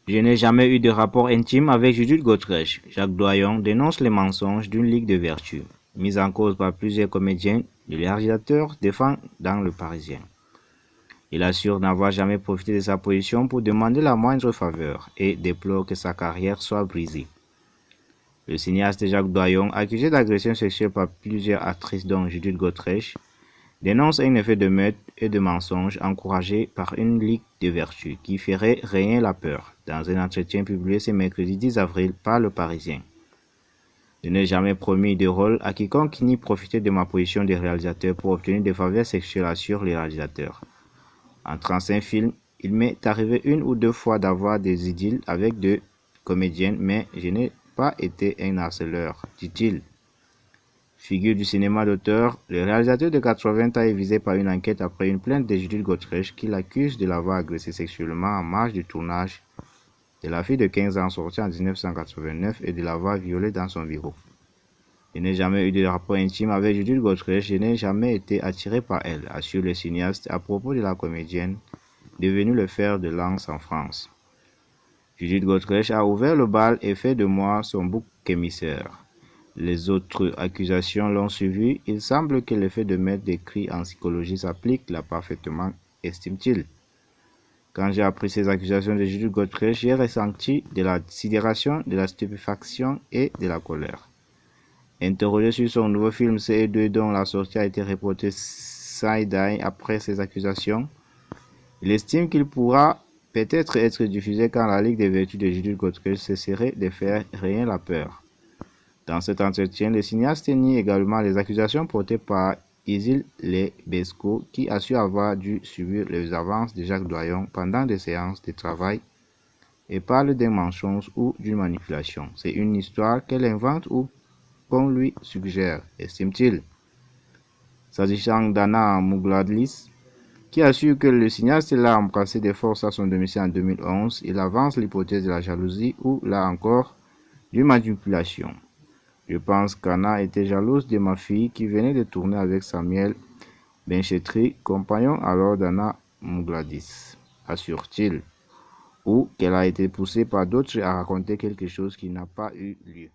Je n'ai jamais eu de rapport intime avec Judith Godrèche. Jacques Doyon dénonce les mensonges d'une ligue de vertu, mise en cause par plusieurs comédiens. Le réalisateur défend dans Le Parisien. Il assure n'avoir jamais profité de sa position pour demander la moindre faveur et déplore que sa carrière soit brisée. Le cinéaste Jacques Doyon, accusé d'agression sexuelle par plusieurs actrices dont Judith Godrèche, dénonce un effet de meute et de mensonge encouragé par une ligue de vertu qui ferait régner la peur, dans un entretien publié ce mercredi 10 avril par Le Parisien. Je n'ai jamais promis de rôle à quiconque ni profité de ma position de réalisateur pour obtenir des faveurs sexuelles, assure le réalisateur. En 35 films, il m'est arrivé une ou deux fois d'avoir des idylles avec deux comédiennes, mais je n'ai pas été un harceleur, dit-il. Figure du cinéma d'auteur, le réalisateur de 80 ans est visé par une enquête après une plainte de Judith Godrèche qui l'accuse de l'avoir agressé sexuellement en marge du tournage de La fille de 15 ans sortie en 1989 et de l'avoir violée dans son bureau. Je n'ai jamais eu de rapport intime avec Judith Godrèche, je n'ai jamais été attiré par elle, assure le cinéaste à propos de la comédienne devenue le fer de lance en France. Judith Godrèche a ouvert le bal et fait de moi son bouc émissaire. Les autres accusations l'ont suivi. Il semble que l'effet de maître décrit en psychologie s'applique là parfaitement, estime-t-il. Quand j'ai appris ces accusations de Judith Godrèche, j'ai ressenti de la sidération, de la stupéfaction et de la colère. Interrogé sur son nouveau film CE2 dont la sortie a été reportée side-eye après ces accusations, il estime qu'il pourra peut-être être diffusé quand la Ligue des vertus de Judith Godrèche cesserait de faire régner la peur. Dans cet entretien, le cinéaste nie également les accusations portées par Isil Lebesco, qui assure avoir dû subir les avances de Jacques Doyon pendant des séances de travail et parle d'un mensonge ou d'une manipulation. C'est une histoire qu'elle invente ou qu'on lui suggère, estime-t-il. S'agissant d'Anna Mougladlis, qui assure que le cinéaste l'a embrassé de force à son domicile en 2011, il avance l'hypothèse de la jalousie ou, là encore, d'une manipulation. Je pense qu'Anna était jalouse de ma fille qui venait de tourner avec Samuel Benchetri, compagnon alors d'Anna Mougladis, assure-t-il, ou qu'elle a été poussée par d'autres à raconter quelque chose qui n'a pas eu lieu.